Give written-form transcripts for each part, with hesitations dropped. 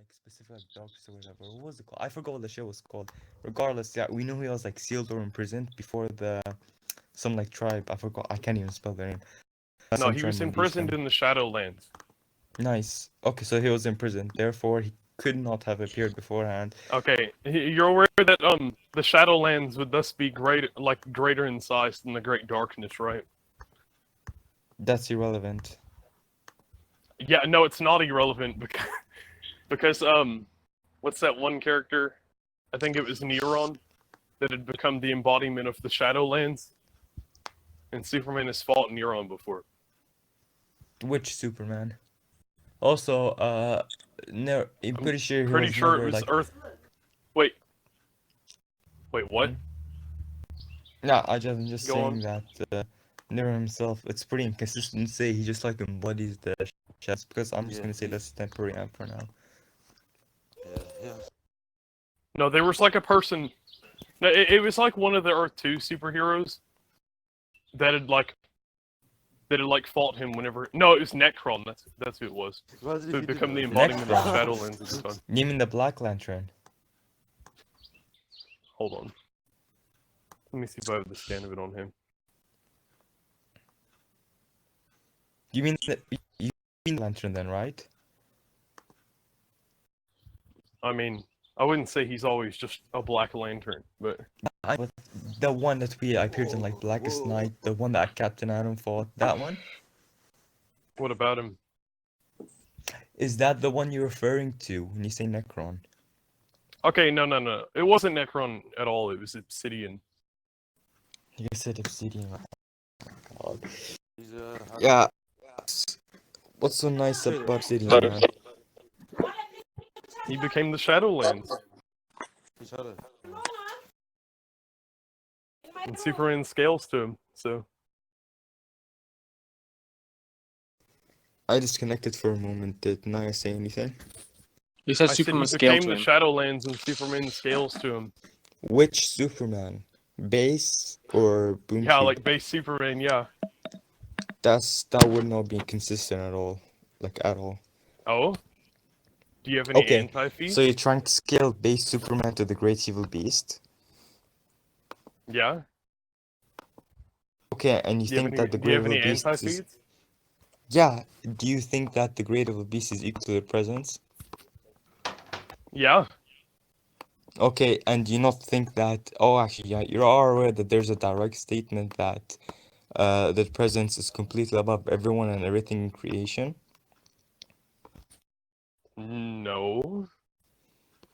like specific like doctors or whatever. What was it called? I forgot what the show was called. Regardless, yeah, we knew he was like sealed or imprisoned before the some like tribe. I forgot. I can't even spell their name. No, Some he tribe was unleashed imprisoned him. in the Shadowlands. Nice. Okay, so he was imprisoned. Therefore, he could not have appeared beforehand. Okay, you're aware that the Shadowlands would thus be greater in size than the Great Darkness, right? That's irrelevant. Yeah, no, it's not irrelevant because what's that one character? I think it was Neuron that had become the embodiment of the Shadowlands, and Superman has fought Neuron before. Which Superman? Also, no, I'm pretty sure he Pretty was sure it never was like. Earth. Wait, what? Yeah, I'm just Go saying on. that Nero himself, it's pretty inconsistent to say he just like embodies the shadows because I'm just Yeah, gonna say he, that's a temporary amp for now. yeah. No, there was like a person. No, it was like one of the Earth 2 superheroes that had fought him whenever. No, it was Necron. That's who it was. Imagine Who if had he did become the that. embodiment of the Necron? Shadowlands at the time. You mean the Black Lantern? Hold on. Let me see if I have the scan of it on him. You mean Lantern then, right? I mean, I wouldn't say he's always just a Black Lantern, but But the one that we appeared in like Blackest Night, the one that Captain Atom fought, that one? what about him? Is that the one you're referring to when you say Necron? Okay, no. It wasn't Necron at all. It was Obsidian. You said Obsidian. Oh, God. He's Yeah. What's so nice about Obsidian, man? He became the Shadowlands, he's had it. and Superman scales to him. So I disconnected for a moment. Did Nia say anything? You said I said Superman he scaled became to the him. Shadowlands, and Superman scales to him. Which Superman? Base or Boom Yeah, Cube? like base Superman. Yeah. That would not be consistent at all. Like at all. Oh. Do you have any Okay, anti-feats? so you're trying to scale base Superman to the Great Evil Beast? Yeah. Okay, and you Do you have think any? that the Do you Great have Evil any Beast is... anti-feats? Yeah, do you think that the Great Evil Beast is equal to the Presence? Yeah. Okay, and do you not think that... Oh, actually, yeah, you are aware that there's a direct statement that the Presence is completely above everyone and everything in creation? No.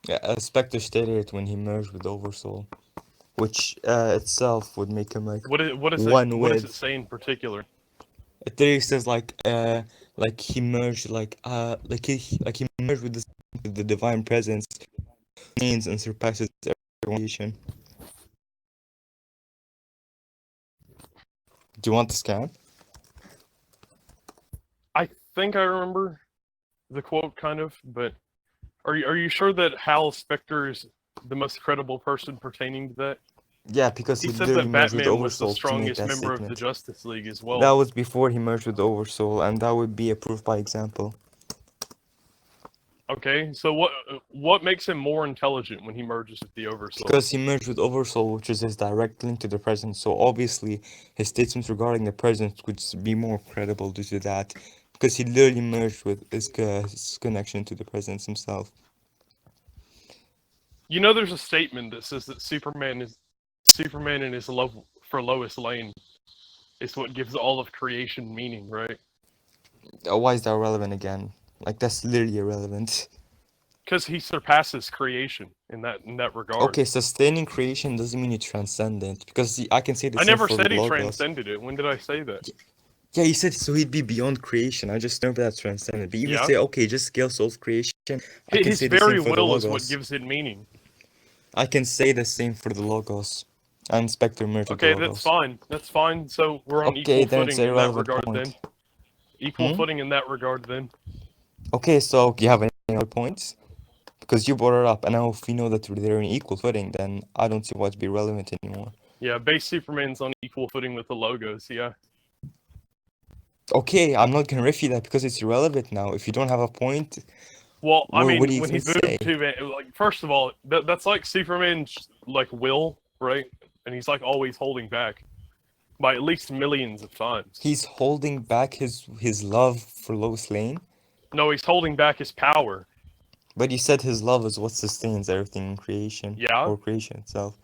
Yeah, Spectre stated it when he merged with Oversoul, which itself would make him like What is it? one What does it with... say in particular? It literally says like he merged like he merged with the divine presence, means and surpasses every creation. Do you want the scan? I think I remember the quote, kind of, but are you sure that Hal Specter is the most credible person pertaining to that? Yeah, because He he said literally that merged with Batman was the Oversoul to make strongest that member of the statement. Justice League as That well. was before he merged with Oversoul, and that would be a proof by example. Okay, so what makes him more intelligent when he merges with the Oversoul? Because he merged with Oversoul, which is his direct link to the presence, so obviously his statements regarding the presence would be more credible due to that. Because he literally merged with his connection to the presence himself. You know, there's a statement that says that Superman and his love for Lois Lane is what gives all of creation meaning, right? Why is that relevant again? Like, that's literally irrelevant. Because he surpasses creation in that regard. Okay, sustaining creation doesn't mean you transcend it. Because I can say the I same never for said he Logos. transcended it. When did I say that? Yeah, you said so he'd be beyond creation. I just never that transcended. But even Yeah. say, okay, just scale soul creation. I can His say the very same for the will is what Logos. gives it meaning. I can say the same for the Logos. And Spectre merged with the Okay, Logos. that's fine. That's fine. So we're on Okay, equal then it's footing an in that irrelevant regard point. then. Equal Hmm? footing in that regard then. Okay, so do you have any other points? Because you brought it up, and now if we know that they're on equal footing, then I don't see why it'd be relevant anymore. Yeah, base Superman's on equal footing with the Logos, yeah. Okay, I'm not gonna refute that because it's irrelevant now. If you don't have a point, Well, I What are mean, you when he gonna say? moved to like, first of all, that's like Superman's like will, right? And he's like always holding back by at least millions of times. He's holding back his love for Lois Lane, No, he's holding back his power. but you said his love is what sustains everything in creation Yeah. or creation itself.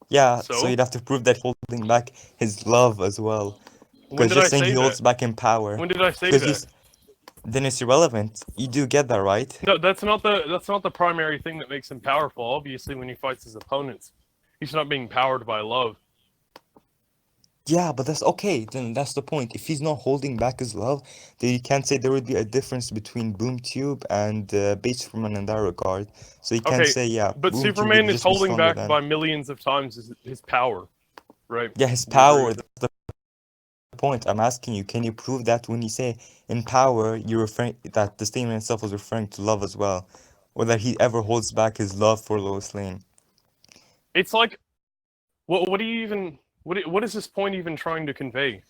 Yeah, so So you'd have to prove that holding back his love as well. when Because did I just saying say he that? holds back in power, When did I say because that? then it's irrelevant. You do get that, right? No, that's not the primary thing that makes him powerful. Obviously, when he fights his opponents, he's not being powered by love. Yeah, but that's okay. Then that's the point. If he's not holding back his love, then you can't say there would be a difference between Boom Tube and Base Superman in that regard. So you can't Okay, say, yeah, but Boom Tube would Superman is just be holding stronger back than. by millions of times his power, right? Yeah, his You agree power. with that? That's the point. I'm asking you, can you prove that when you say in power, you're referring that the statement itself was referring to love as well, or that he ever holds back his love for Lois Lane? It's like, what do you even what is this point even trying to convey?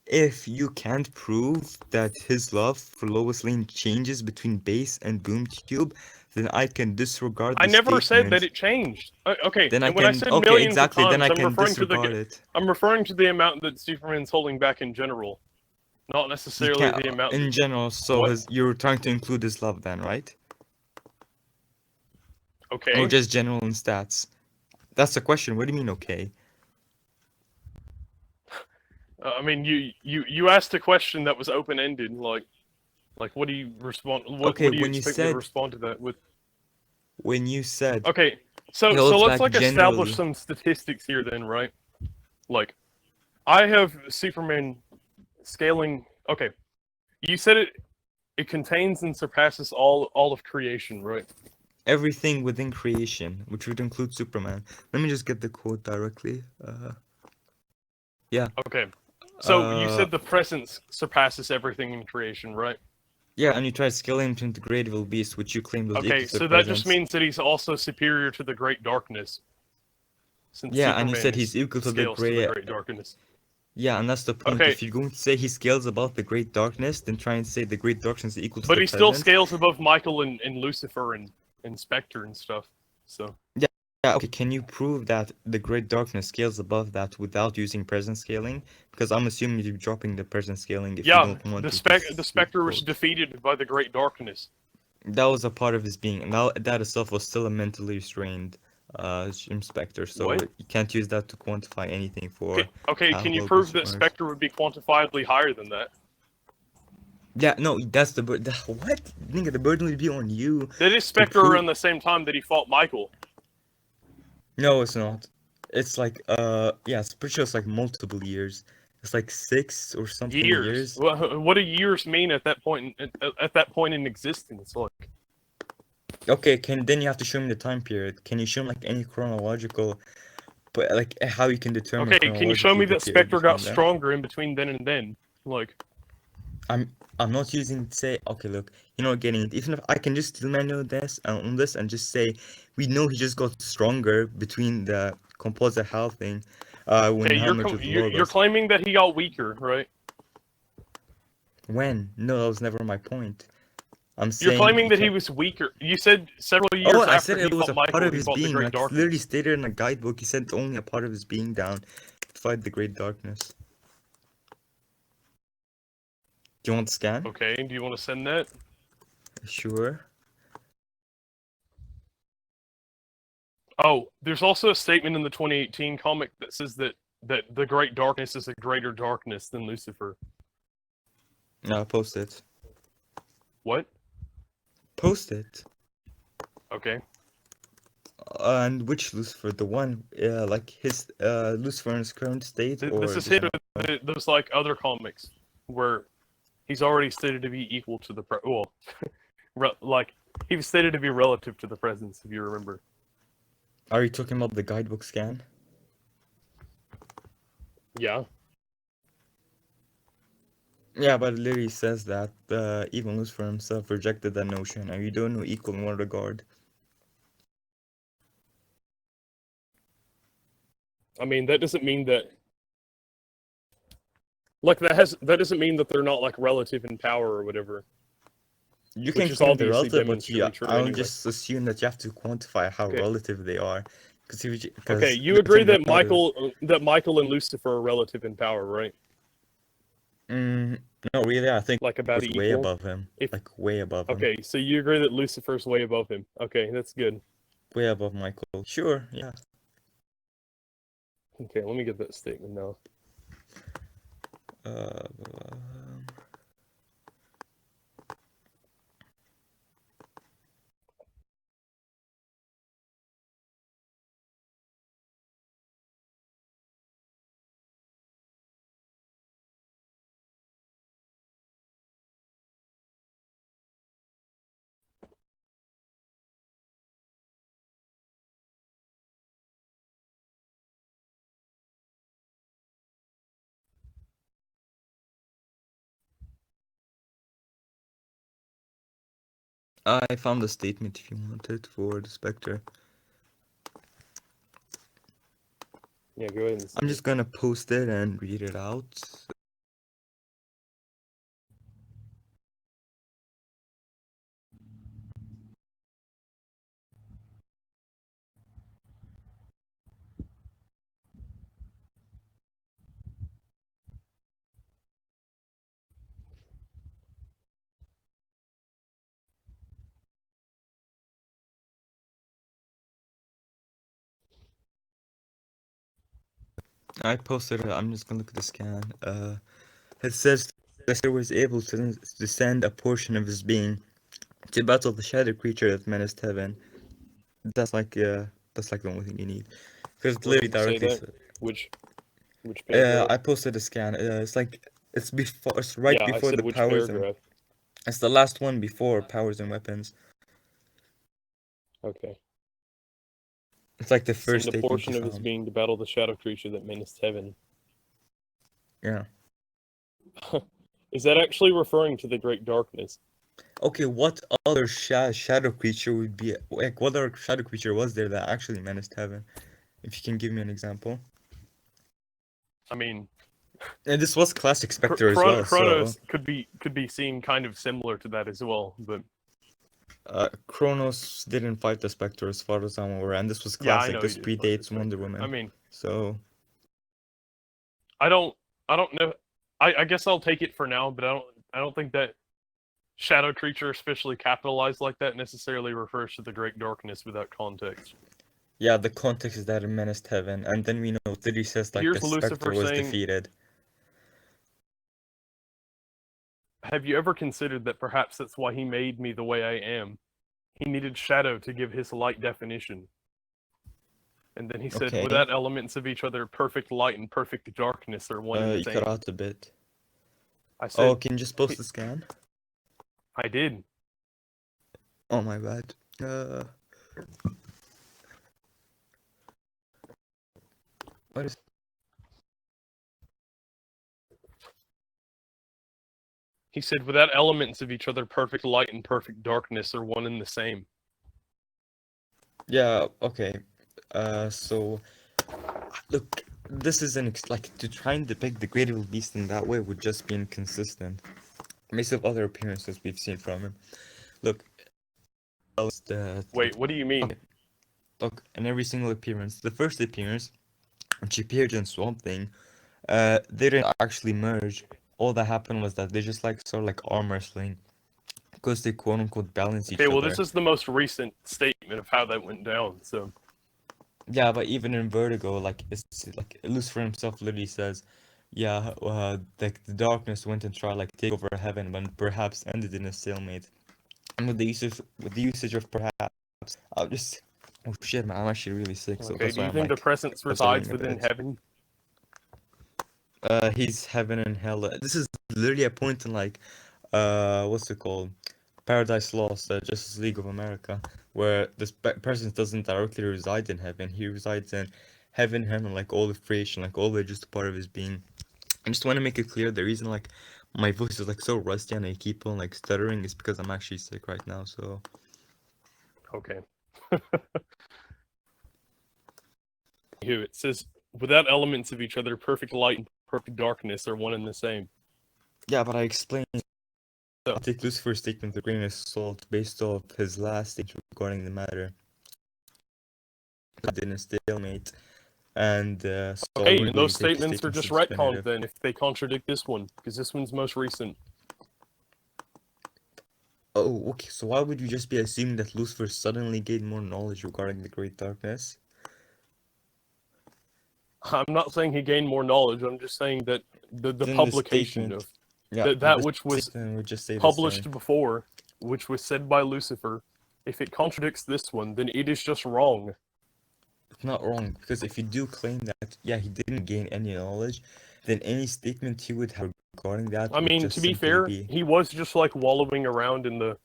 If you can't prove that his love for Lois Lane changes between Base and Boom Tube, then I can disregard I the never said that statement. it changed. Okay, Then I and when I can, said okay, millions of exactly, then times, I can disregard it. I'm referring to the amount that Superman's holding back in general, not You necessarily can't, the amount in that. general, so What? you're trying to include his love then, right? Or Okay. just general in stats? That's the question. What do you mean, okay? I mean, you asked a question that was open ended, like what do you respond? Okay, What do you when you expect me to said, respond to that with? when you said Okay, he so holds let's back like establish generally, some statistics here then, right? Like, I have Superman scaling. Okay, you said it contains and surpasses all of creation, right? everything within creation, which would include Superman. Let me just get the quote directly. Yeah. Okay, so you Uh, said the presence surpasses everything in creation, right? yeah, and you tried scaling him to integrative beast, which you claimed was equal Okay, to the so that just presence. means that he's also superior to the Great Darkness, since Yeah, and you Superman said he's equal to the scales to the great. Great Darkness. Yeah, and that's the point. Okay, If you're going to say he scales above the great darkness, then try and say the great darkness is equal to but the he still present. scales above Michael and Lucifer and Spectre and stuff. So Yeah, yeah. Okay, can you prove that the great darkness scales above that without using present scaling? Because I'm assuming you're dropping the present scaling if you yeah, don't want the me to the see the Spectre was quote. defeated by the Great Darkness. That was a part of his being, and that itself was still a mentally restrained inspector, so What? you can't use that to quantify anything Okay, for okay, how can you well prove goes that runners. Spectre would be quantifiably higher than that? Yeah, no, that's the bird. What? Nigga, the burden would be on you That is to Spectre prove. around the same time that he fought Michael. No, it's not. It's like, yeah, it's pretty sure it's like multiple years. It's like 6 or something Years. years. What do years mean at that point? At that point in existence, like. Okay, then you have to show me the time period. Can you show me like any chronological, but like how you can determine Okay, can you show chronologically me the that period Spectre got between them? stronger in between then and then? Like, I'm not using say okay look, you're not getting it. Even if I can just still manual this on this and just say we know he just got stronger between the composite HAL thing when okay, HAL merged with you're Logos. claiming that he got weaker, right? When? No, that was never my point. I'm You're saying claiming you that he can't. was weaker. You said several Oh, years I after said he it was fought a part Michael, of he his fought the being. Great Like literally Darkness. stated in a guidebook, he said only a part of his being down to fight the great darkness. Do you want the scan? Okay, do you want to send that? Sure. Oh, there's also a statement in the 2018 comic that says that the Great Darkness is a greater darkness than Lucifer. No, post it. What? Post it. Okay. And which Lucifer? The one, like his Lucifer in his current state, This or is this him. one? There's like other comics where he's already stated to be equal to the well, like he was stated to be relative to the presence, if you remember. Are you talking about the guidebook scan? Yeah. Yeah, but it literally says that even Lucifer himself rejected that notion, and you don't know equal in one regard. I mean, that doesn't mean that. Like that doesn't mean that they're not like relative in power or whatever. You which can is call them the obviously relative, but demonstrably true I'll anyway. just assume that you have to quantify how Okay. relative they are. Because Okay, you they're agree that relative. Michael and Lucifer are relative in power, right? No, really, I think Like about was way equal. above him. If Like way above him. okay, so you agree that Lucifer's way above him. Okay, that's good. Way above Michael. Sure, yeah. Okay, let me get that statement now. Uh, I found the statement if you want it for the Spectre. Yeah, go ahead and I'm just gonna post it and read it out. I posted it. I'm just gonna look at the scan. It says that he was able to send a portion of his being to battle the shadow creature that menaced heaven. That's like that's like the only thing you need. Because it Where literally did you say directly that? said. Which paragraph? I posted a scan. It's like it's right Yeah, I before said the which powers and paragraph. it's the last one before powers and weapons. Okay. It's like the Send first a statement you portion of his found. being to battle the shadow creature that menaced heaven. Yeah. Is that actually referring to the Great Darkness? Okay, what other shadow creature would be like? What other shadow creature was there that actually menaced heaven? If you can give me an example. I mean, And this was classic Spectre as well, so Chronos could be seen kind of similar to that as well, but Kronos didn't fight the Spectre as far as I'm aware, and this was yeah, I classic. know he This didn't fight the predates Wonder Spectre. I Woman, mean, so I don't know. I guess I'll take it for now, but I don't think that shadow creature, especially capitalized like that, necessarily refers to the Great Darkness without context. yeah, the context is that it menaced heaven, and then we know that he says like the Here's Spectre Lucifer was saying, defeated. "Have you ever considered that perhaps that's why he made me the way I am? He needed shadow to give his light definition." And then he said, Okay, without elements of each other, perfect light and perfect darkness are one and the you cut same. out a bit. I Oh, said, can you just post the scan? I did. Oh my bad. What is? He said, without elements of each other, perfect light and perfect darkness are one and the same. Yeah, okay. So look, this is like to try and depict the Great Evil Beast in that way would just be inconsistent. Based of other appearances we've seen from him. Look, Wait, what do you mean? look, in every single appearance, the first appearance, when she appeared in Swamp Thing, they didn't actually merge. All that happened was that they just like sort of like arm wrestling, because they quote unquote balance Okay, each well, other. this is the most recent statement of how that went down, so... Yeah, but even in Vertigo, like it's like Lucifer himself literally says, yeah, the darkness went and tried like take over heaven, but perhaps ended in a stalemate. And with the usage of perhaps, I'll just oh shit, man, I'm actually really sick, so Okay, that's do why you I'm think the like presence buzzering resides a within bit. heaven? He's heaven and hell. This is literally a point in like, what's it called? Paradise Lost, Justice League of America, where this person doesn't directly reside in heaven. He resides in heaven, hell, and like all of creation, like all the just a part of his being. I just want to make it clear the reason like my voice is like so rusty and I keep on like stuttering is because I'm actually sick right now. So Okay. Here, it says, without elements of each other, perfect light and perfect darkness are one and the same. yeah, but I explained So I'll take Lucifer's statement with a grain of salt based off his last statement regarding the matter. In a stalemate, and so okay, we're and going those to take statements are statements just as retconned definitive. then if they contradict this one, because this one's most recent. Oh, okay. So why would you just be assuming that Lucifer suddenly gained more knowledge regarding the Great Darkness? I'm not saying he gained more knowledge. I'm just saying that the Then the publication statement, of yeah, that the which was statement would just say the published same. before, which was said by Lucifer, if it contradicts this one, then it is just wrong. It's not wrong, because if you do claim that, yeah, he didn't gain any knowledge, then any statement he would have regarding that I would mean, just to be simply fair, be, he was just like wallowing around in the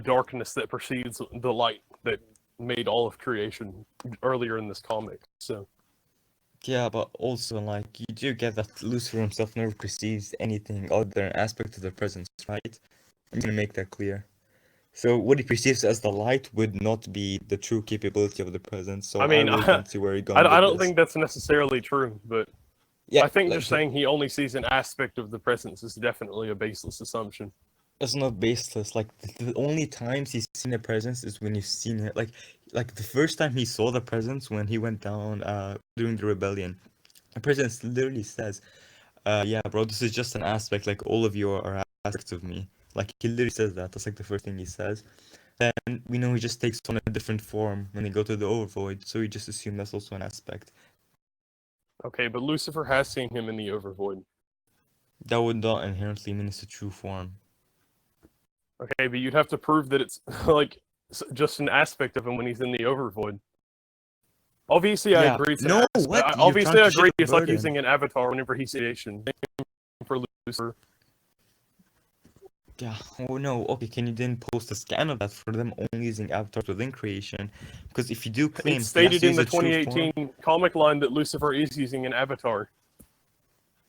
darkness that precedes the light that made all of creation earlier in this comic. So yeah, but also, like, you do get that Lucifer himself never perceives anything other than an aspect of the presence, right? I'm gonna make that clear. So what he perceives as the light would not be the true capability of the presence. So I I mean, really don't see where you're I going with don't this. think that's necessarily true, but Yeah, I think like just saying he only sees an aspect of the presence is definitely a baseless assumption. it's not baseless. Like the only times he's seen the presence is when you've seen it. Like the first time he saw the presence when he went down during the rebellion. The presence literally says, yeah, bro, this is just an aspect. Like all of you are aspects of me. Like he literally says that. That's like the first thing he says. Then we know he just takes on a different form when they go to the overvoid, so we just assume that's also an aspect. Okay, but Lucifer has seen him in the Overvoid. That would not inherently mean it's a true form. Okay, but you'd have to prove that it's like just an aspect of him when he's in the Overvoid. Obviously, I Yeah, agree. no, what? You're Obviously, trying I to shift agree. the It's like burden. using an avatar whenever he's in creation. For Lucifer. Yeah, oh no, okay, can you then post a scan of that for them only using avatars within creation? Because if you do claim It's he has stated to in use the a true 2018 form, comic line that Lucifer is using an avatar.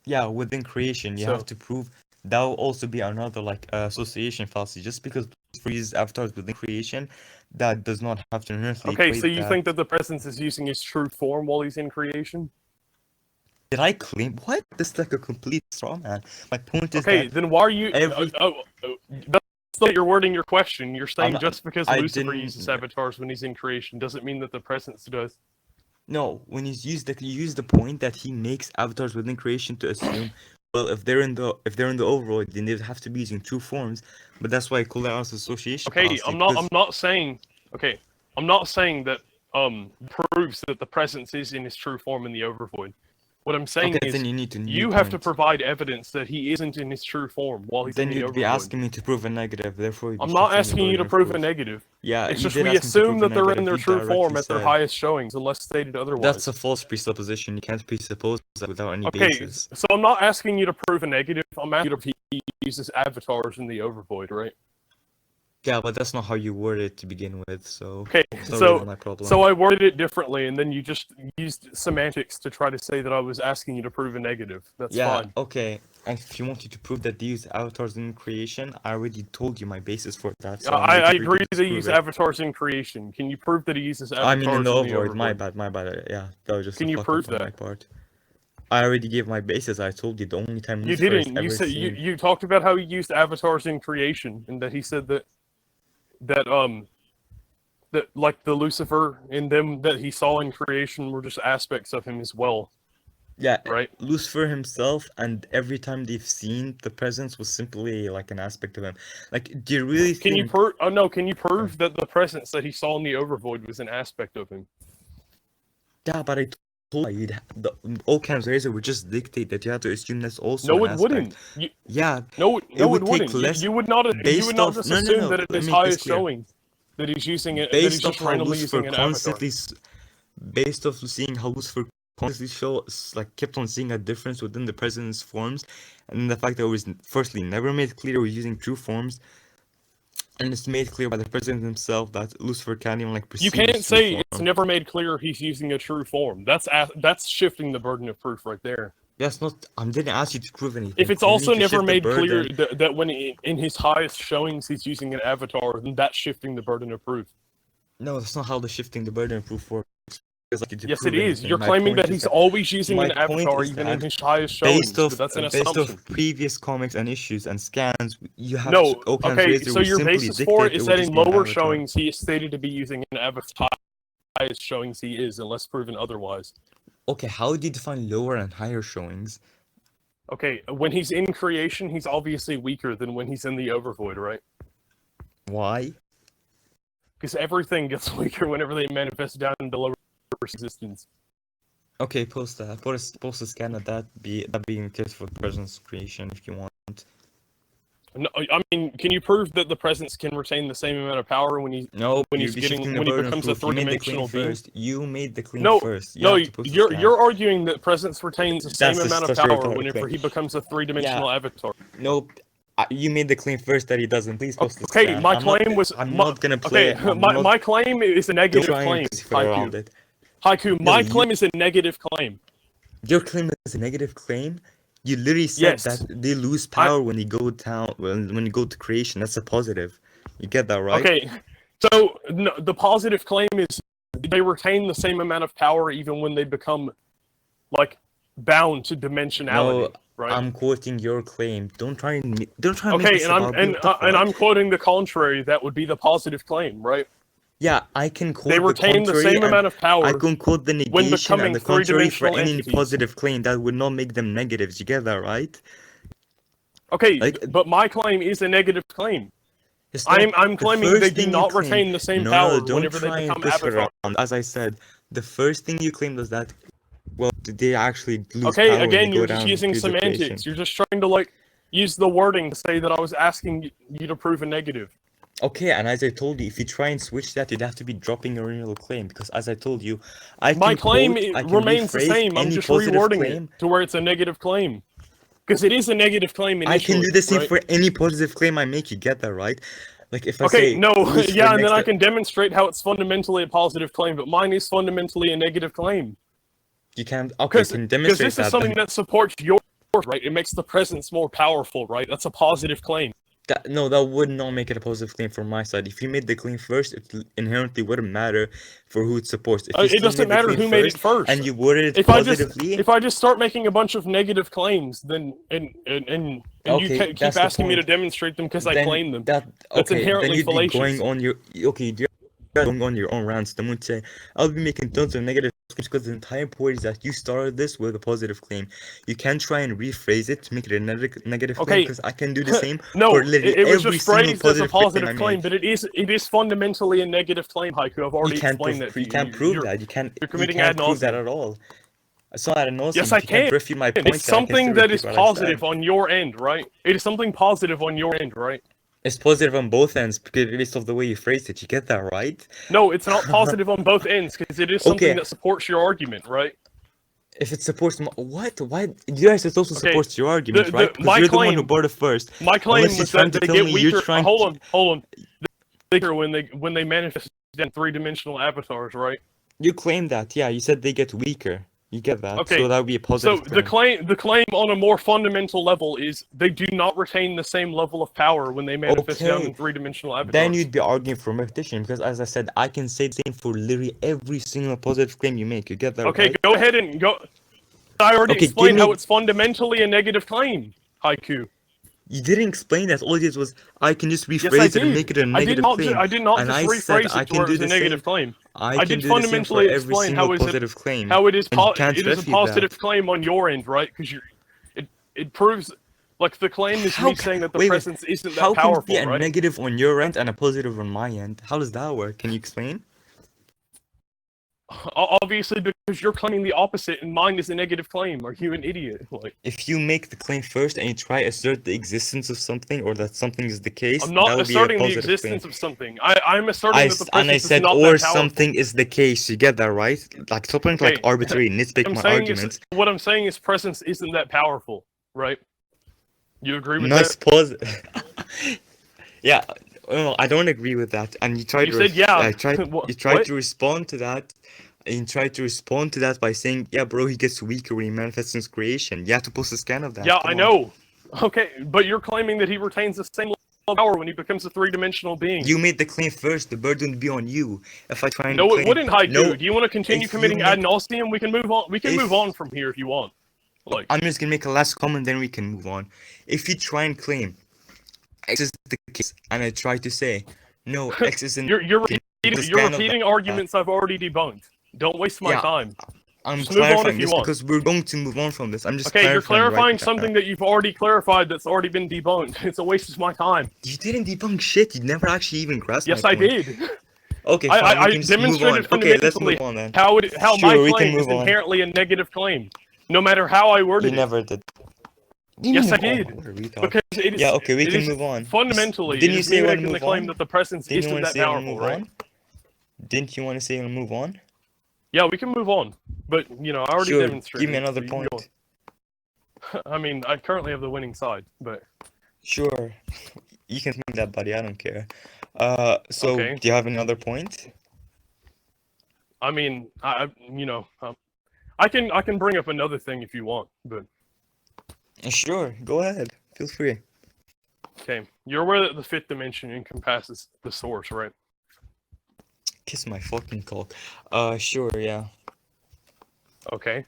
yeah, within creation, you have So, to prove that will also be another like association fallacy. Just because Lucifer uses avatars within creation, that does not have to inherently okay, so equate you think that. that the presence is using his true form while he's in creation? Did I claim what? This is like a complete straw man. My point is Okay, that then why are you? every That's the way you're wording your question. You're I'm saying not, just because I Lucifer uses didn't. avatars when he's in creation doesn't mean that the presence does. No, when you use the point that he makes avatars within creation to assume, well, if they're in the overall, then they'd have to be using true forms. But that's why I call it as association Okay, fallacy I'm because not saying. Okay, I'm not saying that proves that the presence is in his true form in the Overvoid. What I'm saying okay, is then you need a new you have to point. provide evidence that he isn't in his true form while he's in Then the you'd be Overvoid. asking me to prove a negative, therefore you'd be I'm not shifting the asking you to burden of prove a proof. negative. Yeah, It's you just did we ask me to assume prove a that they're in negative. their You true form directly at their said highest showings, unless stated otherwise. that's a false presupposition. You can't presuppose that without any Okay, basis. so I'm not asking you to prove a negative. I'm asking you to he uses avatars in the Overvoid, right? Yeah, but that's not how you word it to begin with, so Okay, it's not really my so problem. I worded it differently, and then you just used semantics to try to say that I was asking you to prove a negative. That's Yeah, fine. okay. And if you wanted to prove that they use avatars in creation, I already told you my basis for that, so I'm I waiting for you to agree that he disprove uses it. avatars in creation. Can you prove that he uses I mean, in avatars the in the overvoid, my Overvoid? bad, my bad. Yeah, that was just a Can you fuck up prove on my that? part. I already gave my basis. I told you the only time You Lucifer is didn't. You ever said seen. you talked about how he used avatars in creation, and that he said that that like the Lucifer in them that he saw in creation were just aspects of him as well, Yeah, right? Lucifer himself, and every time they've seen the presence was simply like an aspect of him. Like, do you really Can you think? prove? Oh no, can you prove that the presence that he saw in the Overvoid was an aspect of him? Yeah, but I told you the Occam's razor would just dictate that you have to assume that's also No, an it aspect. wouldn't. Yeah, No, it it would take wouldn't. less You would not. You would based not off. just No, no, assume no. that at Let his me make this highest clear. showing that he's using it. That he's Based off just how randomly Lucifer using an avatar. constantly, based off seeing how Lucifer constantly like kept on seeing a difference within the president's forms, and the fact that it was firstly never made clear he was using true forms, and it's made clear by the president himself that Lucifer can't even like You perceive his can't true say form. it's never made clear he's using a true form. That's shifting the burden of proof right there. That's not. I didn't ask you to prove anything. If it's You also need to never shift the made clear burden. that when in his highest showings he's using an avatar, then that's shifting the burden of proof. No, that's not how the shifting the burden of proof works. like you to Yes, prove it is. anything. You're My claiming point that is he's always using my an point avatar is even in that his highest showings, but that's an based assumption. off previous comics and issues and scans, you have No, Okan's okay, razor so would your simply basis for it dictate is would that just in be an lower avatar. showings he is stated to be using an avatar, highest showings he is, unless proven otherwise. Okay, how do you define lower and higher showings? Okay, when he's in creation, he's obviously weaker than when he's in the overvoid, right? Why? Because everything gets weaker whenever they manifest down into lower existence. Okay, post a scan of that being the case for presence creation if you want. No, I mean, can you prove that the presence can retain the same amount of power when No, when you'd be shifting the when he burden of becomes a proof. You made the claim three-dimensional being? first. You made the claim No, first. You no, have to post a scan. you're arguing that presence retains the same That's amount of such a power retarded whenever claim. he becomes a three-dimensional avatar. Nope. You made the claim first that he doesn't. Please post the Okay, scan. my claim was I'm not gonna play. okay. My claim is a Don't negative try and claim. pussyfoot around it. Haiku, No, my claim is a negative claim. Your claim is a negative claim. You literally said Yes. that they lose power when you go down when you go to creation. That's a positive. You get that right? Okay, so no, the positive claim is they retain the same amount of power even when they become like bound to dimensionality. No, right? I'm quoting your claim. Don't try and make Okay, this about me. What the and fuck? I'm quoting the contrary. That would be the positive claim, right? Yeah, I can quote They the retain the contrary same and amount of power I can quote the when negation becoming and the contrary for three-dimensional any entities. positive claim. That would not make them negatives. You get that right? Okay, Like, but my claim is a negative claim. it's not I'm the claiming first they do thing you not claim. retain the same No, power don't whenever they try and become push it avatar. around. As I said, the first thing you claimed was that, well, they actually lose Okay, power when again, they you're go just down using degrees of creation. semantics. You're just trying to like use the wording to say that I was asking you to prove a negative. Okay, and as I told you, if you try and switch that, you'd have to be dropping your original claim because, as I told you, I My can claim quote, I can remains the rephrase same. I'm any just positive rewording claim. it to where it's a negative claim. Because it is a negative claim I initially, can do the same right? for any positive claim I make. You get that right? Like if I Okay, say no, Lucifer yeah, and next then I to- can demonstrate how it's fundamentally a positive claim, but mine is fundamentally a negative claim. you can't. Okay, Because can you this demonstrate is that? something Then? that supports yours, right? It makes the presence more powerful, right? That's a positive claim. No, that would not make it a positive claim from my side. If you made the claim first, it inherently wouldn't matter for who it supports. If you It still doesn't made the matter claim who made it first. and you worded it If positively, I just start making a bunch of negative claims, then and okay, you keep that's the asking me to point. demonstrate them because I Then claim them. that That's okay, then inherently you'd be fallacious. going on your okay. You're going on your own rants. Then would say I'll be making tons of negative claims because the entire point is that you started this with a positive claim. You can't try and rephrase it to make it a negative claim Okay. because I can do the same No, for literally it was every just single phrased as a positive positive claim I claim, make. but it is fundamentally a negative claim, Haiku. I've already explained that to You you. can't prove You're- that. You can't. You're You committing can't ad prove that nauseam. at all. It's not ad nauseum. Yes, If I you can't can. refute my It's points, then I can something still that repeat is what I positive said. on your end, right? It is something positive on your end, right? It's positive on both ends because based off the way you phrased it. You get that right? No, it's not positive on both ends because it is something Okay. that supports your argument, right? If it supports what? Why? Yes, it also Okay, supports your argument, right? Because my you're the one who claim- brought it first. My claim Unless you're was trying that to they tell get me weaker. you're trying Hold to. on. They're weaker when they manifest in three-dimensional avatars, right? You claim that, yeah. You said they get weaker. You get that. Okay, So that would be a So positive claim. the claim on a more fundamental level is they do not retain the same level of power when they manifest down Okay, in three-dimensional avatars. then you'd be arguing for repetition because, as I said, I can say the same for literally every single positive claim you make. You get that Okay, right? go ahead and go. I already Okay, explained give how me- it's fundamentally a negative claim, Haiku. You didn't explain that. All you did was I can just Yes, I rephrase it and did. make it a I did negative not. claim. I did not And just I said rephrase I it to can where it do was a the negative same. claim. I can did do the same for fundamentally every explain single how is it positive claim. how it is And you can't it is a refute positive that. claim on your end, right? Because it proves like the claim is me saying that the presence isn't that How can it be powerful, a right? negative on your end and a positive on my end? How does that work? Can you explain? Obviously, because you're claiming the opposite, and mine is a negative claim. Are you an idiot? Like, If you make the claim first and you try to assert the existence of something or that something is the case, I'm that not would be a asserting the positive existence claim. of something. I'm asserting that the And I presence said, is not or that powerful. something is the case. You get that right? Like, stop trying to like Okay. arbitrary nitpick my arguments. What I'm saying is presence isn't that powerful, right? You agree with Nice that? pause. Yeah, well, I don't agree with that. And you tried You to said yeah. you tried What? to respond to that. And you tried to respond to that by saying, "Yeah, bro, he gets weaker when he manifests in his creation." You have to post a scan of that. Yeah, Come I on. know. Okay, but you're claiming that he retains the same power when he becomes a three-dimensional being. You made the claim first. The burden would be on you. If I try and No, claim, it wouldn't, Haiku. no, Do you want to continue if you committing ad make- nauseum? We can move on. We can if- move on from here if you want. Like, I'm just gonna make a last comment, then we can move on. If you try and claim X is the case, and I try to say no, X isn't. you're This repeating arguments I've already debunked. Don't waste my Yeah, time. I'm Just move on if clarifying you this want. because we're going to move on from this. I'm just Okay, you're clarifying right something that you've already clarified that's already been debunked. It's a waste of my time. You didn't debunk shit. You never actually even grasped Yes, my I point. did. Okay, fine. I we can just move on. demonstrated Okay, let's fundamentally move on then. how my Sure, we can claim is move on. inherently a negative claim, no matter how I You worded it. never did. Yes, I Oh, did. what a retard. Because it is, Yeah, okay, we it can is move on. Fundamentally, Didn't it you is say me you wanna making the move claim on? that the presence Didn't you isn't want to that say you want to powerful, move right? on? Didn't you want to say you want to move on? Yeah, we can move on. But, I already Sure, demonstrated. give me another so you can point. go on. I mean, I currently have the winning side, but... Sure. You can think that, buddy. I don't care. So, Okay. do you have another point? I mean, I can bring up another thing if you want, but... Sure, go ahead. Feel free. Okay, you're aware that the fifth dimension encompasses the source, right? Kiss my fucking cock. Sure, yeah. Okay.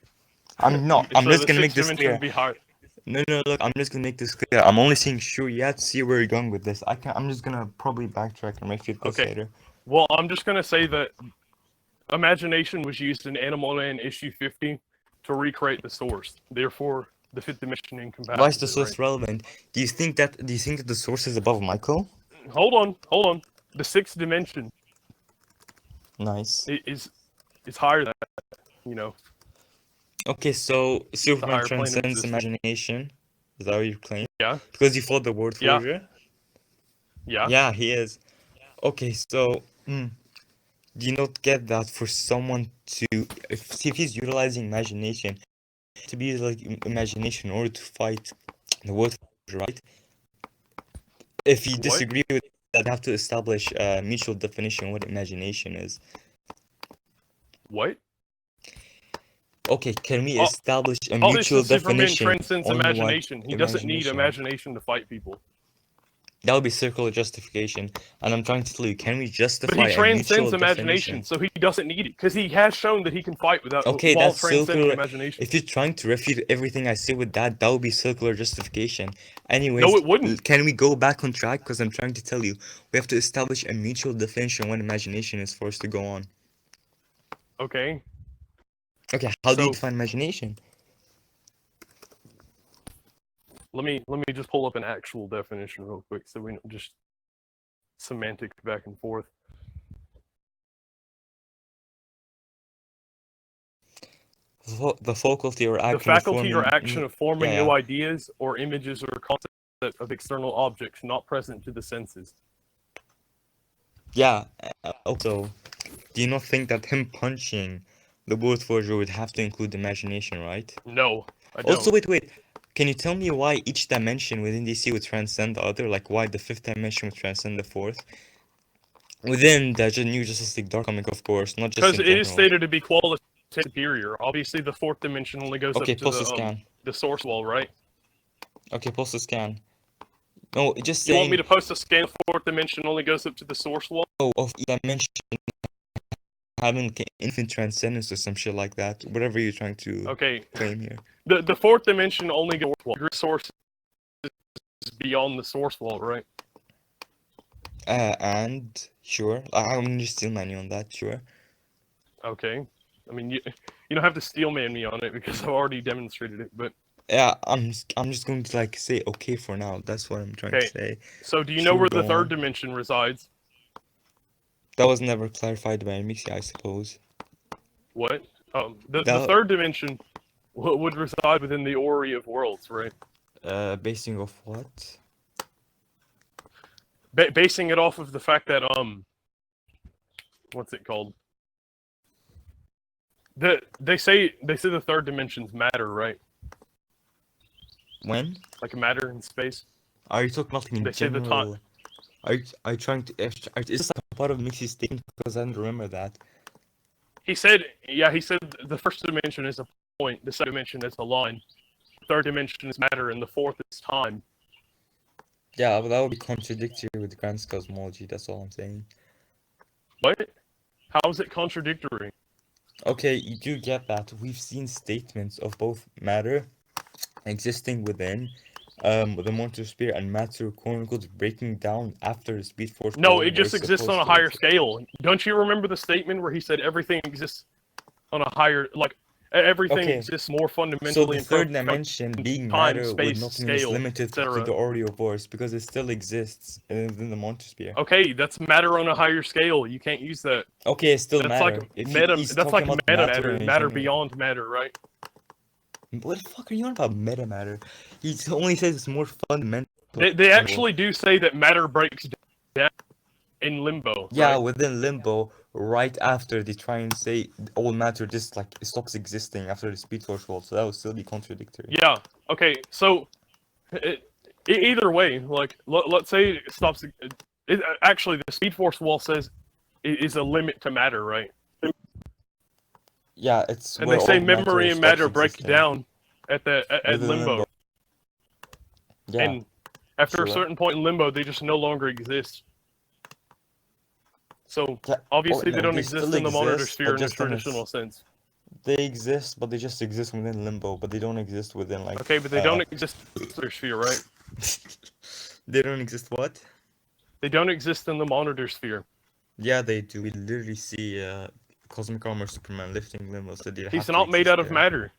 I'm not. I'm So just the gonna make sixth this dimension clear. would be hard. No, look, I'm just gonna make this clear. I'm only saying sure. You have to see where you're going with this. I'm just gonna probably backtrack and refute this Okay. later. Well, I'm just gonna say that imagination was used in Animal Man issue 50 to recreate the source. Therefore, the fifth dimension encompasses. Why is the it, source right? relevant? Do you think that the source is above Michael? Hold on. The sixth dimension Nice. is higher than that, Okay, so Superman higher plane of transcends existence. imagination. Is that what you claim? Yeah. Because you thought the word Yeah. closure? Yeah. Yeah, he is. Okay, so do you not get that for someone to if he's utilizing imagination to be like imagination in order to fight the word closure, right? If you What? disagree with that, you have to establish a mutual definition what imagination is. What? Okay, can we Oh, establish a Obviously, mutual Superman definition transcends on imagination. what He doesn't need imagination? imagination to fight people. That would be circular justification, and I'm trying to tell you, can we justify But he a mutual transcends imagination, definition? so he doesn't need it because he has shown that he can fight without Okay, while that's transcending circular. imagination. If you're trying to refute everything I say with that, that would be circular justification. Anyways, No, it wouldn't. can we go back on track? Because I'm trying to tell you, we have to establish a mutual definition when imagination is forced to go on. Okay. Okay, how do you So- define imagination? Let me just pull up an actual definition real quick so we don't just semantic back and forth. The faculty or The action of faculty or forming- action of forming yeah, new yeah. ideas or images or concepts of external objects not present to the senses. Yeah, also, do you not think that him punching the word forger would have to include imagination, right? No, I don't. Also, wait. Can you tell me why each dimension within DC would transcend the other? Like why the fifth dimension would transcend the fourth? Within the New Justice League Dark comic, of course, not just Because in it is general. stated to be qualitative superior. Obviously, the fourth dimension only goes Okay, up to post a scan. the source wall, right? Okay, post a scan. No, just You saying. want me to post a scan? Fourth dimension only goes up to the source wall. Of each dimension having infinite transcendence or some shit like that. Whatever you're trying to Okay. claim here. The fourth dimension only goes source is beyond the source wall, right? And sure, I'm gonna steal money on that. Sure. Okay. I mean, you don't have to steel man me on it because I've already demonstrated it. But Yeah, I'm just going to like say okay for now. That's what I'm trying to Okay. say. so, do you know Sure, where the go third on. dimension resides? That was never clarified by Mixie, I suppose. What? The That- third dimension would reside within the Ori of Worlds, right? Basing off what? Basing it off of the fact that what's it called? They say the third dimension's matter, right? When? Like matter in space. Are you talking about in They say the general? Are you trying to? Is this a part of Mixie's statement? Because I don't remember that. He said the first dimension is a point, the second dimension is a line, the third dimension is matter, and the fourth is time. Yeah, but that would be contradictory with grand cosmology. That's all I'm saying. What? How is it contradictory? Okay, you do get that. We've seen statements of both matter existing within the sphere and matter quote unquote breaking down after the speed force No, wall it where just it's exists on supposed a to higher exist. scale. Don't you remember the statement where he said everything exists on a higher, like, everything Okay, exists more so fundamentally the in third terms of dimension being time, matter would space, not mean it's scale, limited to etc. the Oreo because it still exists within the sphere. Okay, that's matter on a higher scale. You can't use that. Okay, it's still That's like matter. If meta. he's That's talking like about meta matter matter. in Matter general. beyond matter, right? What the fuck are you on about meta matter? He only says it's more fundamental. They actually do say that matter breaks down in limbo, Yeah, right? within limbo, right after they try and say all matter just like stops existing after the speed force wall, so that would still be contradictory. Yeah. Okay. So, either way, like let's say it stops. Actually, the Speed Force wall says it is a limit to matter, right? Yeah, it's And where they say all matter memory and stops matter break existing down at within limbo, limbo. Yeah, and after a sure. certain point in limbo, they just no longer exist. So Yeah, obviously, no, they don't they exist still in the monitor exist, sphere but in a just in a traditional sense. they exist, but they just exist within limbo, but they don't exist within like Okay, but they don't exist in the monitor sphere, right? they don't exist what? They don't exist in the monitor sphere. Yeah, they do. We literally see Cosmic Armor Superman lifting limos, so they He's have to not made exist out of there. matter.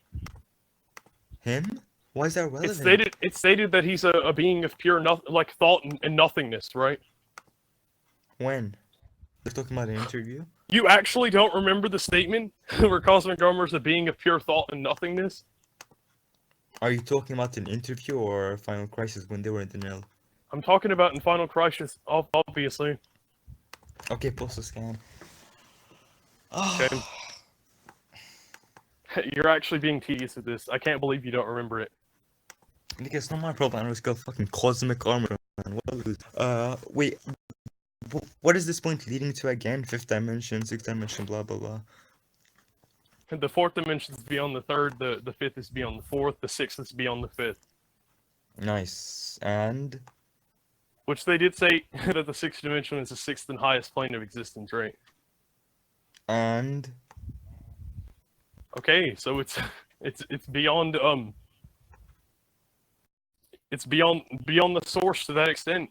Him? Why is that relevant? It's stated that he's a being of pure like thought and nothingness, right? When? They're talking about an interview? You actually don't remember the statement where Cosmic Armor is a being of pure thought and nothingness? Are you talking about an interview or Final Crisis when they were in the nil? I'm talking about in Final Crisis, obviously. Okay, post a scan. Okay. You're actually being tedious at this. I can't believe you don't remember it. Nigga, it's not my problem. I was got fucking Cosmic Armor, man. Wait. What is this point leading to again? Fifth dimension, sixth dimension, blah blah blah. The fourth dimension is beyond the third, the fifth is beyond the fourth, the sixth is beyond the fifth. Nice. And Which they did say that the sixth dimension is the sixth and highest plane of existence, right? and Okay, so it's beyond it's beyond the source to that extent.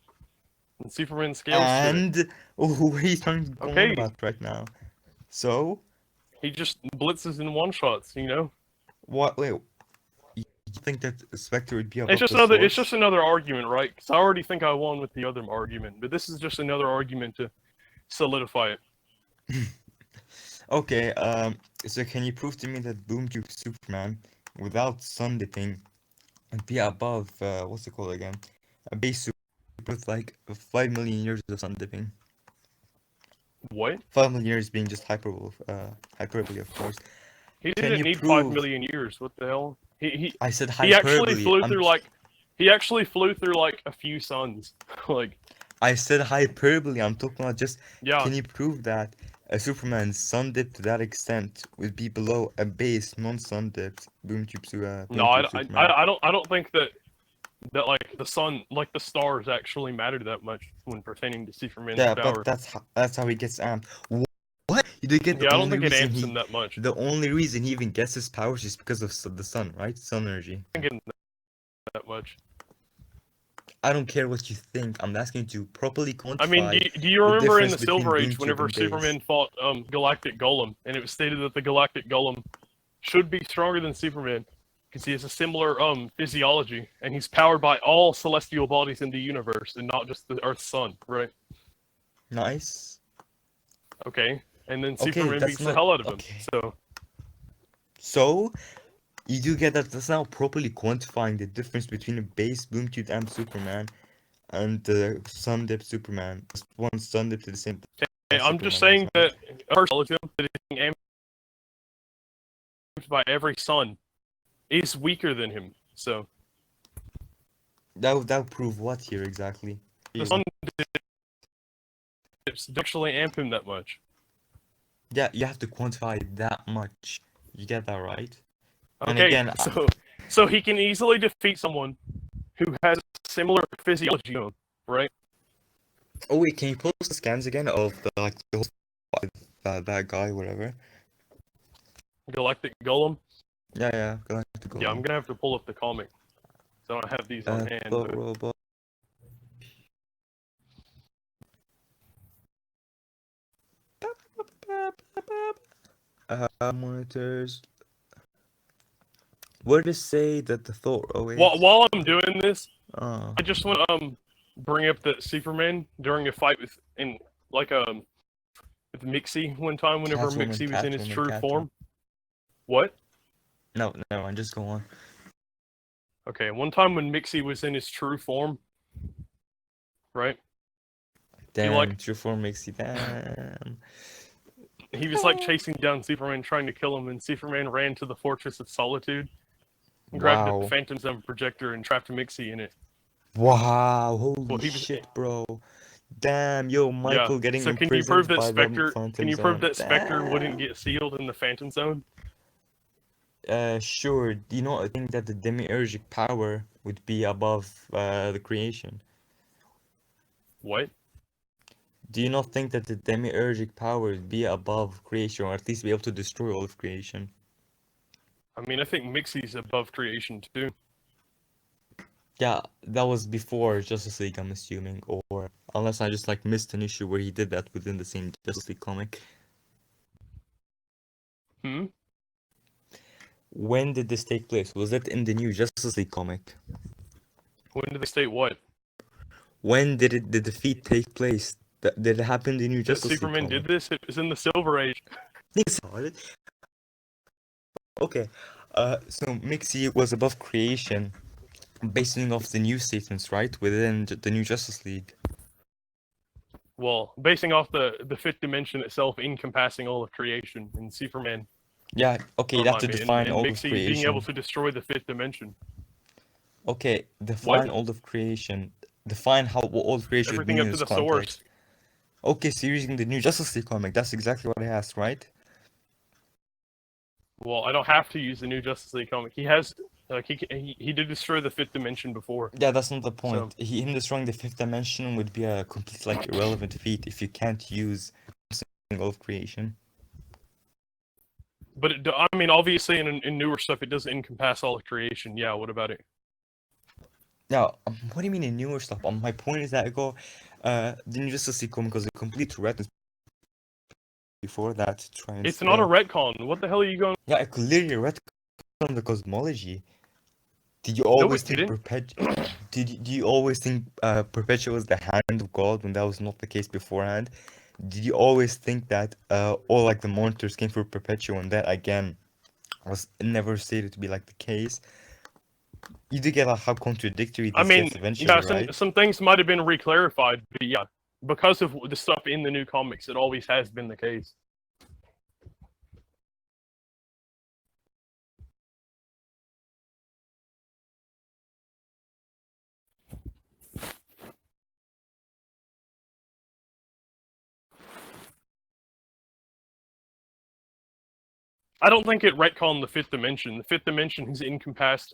And Superman scales to it. and what are you trying to go on Okay. about right now? So He just blitzes in one shots, you know. what? Wait, you think that Spectre would be above It's just the another. It's source? just another argument, right? Because I already think I won with the other argument, but this is just another argument to solidify it. Okay. So can you prove to me that Boom Tube Superman, without sun dipping, would be above what's it called again? A base super with like 5 million years of sun dipping. What? 5 million years being just hyperbole, of course. He Can didn't you need prove? 5 million years. What the hell? I said He actually hyperbole. flew through like. He actually flew through like a few suns. Like, I said hyperbole. I'm talking about just. yeah. Can you prove that a Superman's sun dip to that extent would be below a base non-sun dipped Boom Tube No, Superman? I don't think that like the sun, like the stars, actually matter that much when pertaining to Superman's Yeah, power. but that's how he gets amped. What? You did get the Yeah, I don't only think it reason amps he him that much. the only reason he even gets his powers is because of the sun, right? Sun energy. I don't think it that much. I don't care what you think. I'm asking you to properly quantify. I mean, do you the remember in difference the between Silver Age, Boom Tube whenever and base. Superman fought Galactic Golem, and it was stated that the Galactic Golem should be stronger than Superman because he has a similar physiology, and he's powered by all celestial bodies in the universe, and not just the Earth's sun, right? Nice. Okay, and then Okay, Superman that's beats the not- hell out of him. okay. So So you do get that that's now properly quantifying the difference between a base Boom Tube and Superman and the sun dip Superman. Just one sun dip to the same. I'm just saying that Earth's that is being amped by every sun is weaker than him. So That would prove what here exactly? the sun dips don't actually amp him that much. Yeah, you have to quantify that much. You get that right? And Okay, again, so he can easily defeat someone who has similar physiology to him, right? Oh wait, can you post the scans again of the whole that guy, whatever? Galactic Golem. Yeah, Galactic Yeah, I'm Golem. gonna have to pull up the comic. So I don't have these on hand. Thought But... robot. Monitors. Where does it say that the thought? Oh wait. While I'm doing this, Oh. I just want to bring up that Superman during a fight with with Mixie one time whenever Mixie was in his true form. What? No, and just go on. Okay, one time when Mixie was in his true form, right? Damn, true form makes you damn. He was like chasing down Superman, trying to kill him, and Superman ran to the Fortress of Solitude, and grabbed the Phantom Zone projector and trapped Mixie in it. Wow, holy shit, bro. Damn, yo, Michael getting imprisoned by the Phantom Zone. Can you prove that Spectre wouldn't get sealed in the Phantom Zone? Sure. Do you not think that the demiurgic power would be above the creation? What? Do you not think that the demiurgic power would be above creation, or at least be able to destroy all of creation? I mean, I think Mixie's above creation too. Yeah, that was before Justice League, I'm assuming, or unless I just like missed an issue where he did that within the same Justice League comic. When did this take place? Was it in the new Justice League comic? When did they state what? When did the defeat take place? Did it happen in the new Justice League Superman comic? did this? It was in the Silver Age. Okay, so Mixie was above creation, basing off the new statements, right? Within the new Justice League. Well, basing off the fifth dimension itself encompassing all of creation, and Superman. Yeah, okay, you have to define all of creation. Being able to destroy the fifth dimension. Okay, define all of creation. Define how all of creation would mean in this context. Everything up to the source. Okay, so you're using the new Justice League comic. That's exactly what I asked, right? Well, I don't have to use the new Justice League comic. He has, he did destroy the fifth dimension before. Yeah, that's not the point. So, him destroying the fifth dimension would be a complete, like, irrelevant feat if you can't use all of creation. But I mean, obviously, in newer stuff, it doesn't encompass all of creation. Yeah, what about it? Now, what do you mean in newer stuff? My point is that the new Justice League comic was a complete retcon before that to try and. It's not a retcon. What the hell are you going? Yeah, it clearly retcon the cosmology. Did you always think Perpetua? Do you always think Perpetua was the hand of God when that was not the case beforehand? Did you always think that all like the monitors came from Perpetua, and that again was never stated to be like the case? You do get how contradictory this gets eventually, right? Some things might have been reclarified, but yeah, because of the stuff in the new comics, it always has been the case. I don't think it retconned the fifth dimension. The fifth dimension has encompassed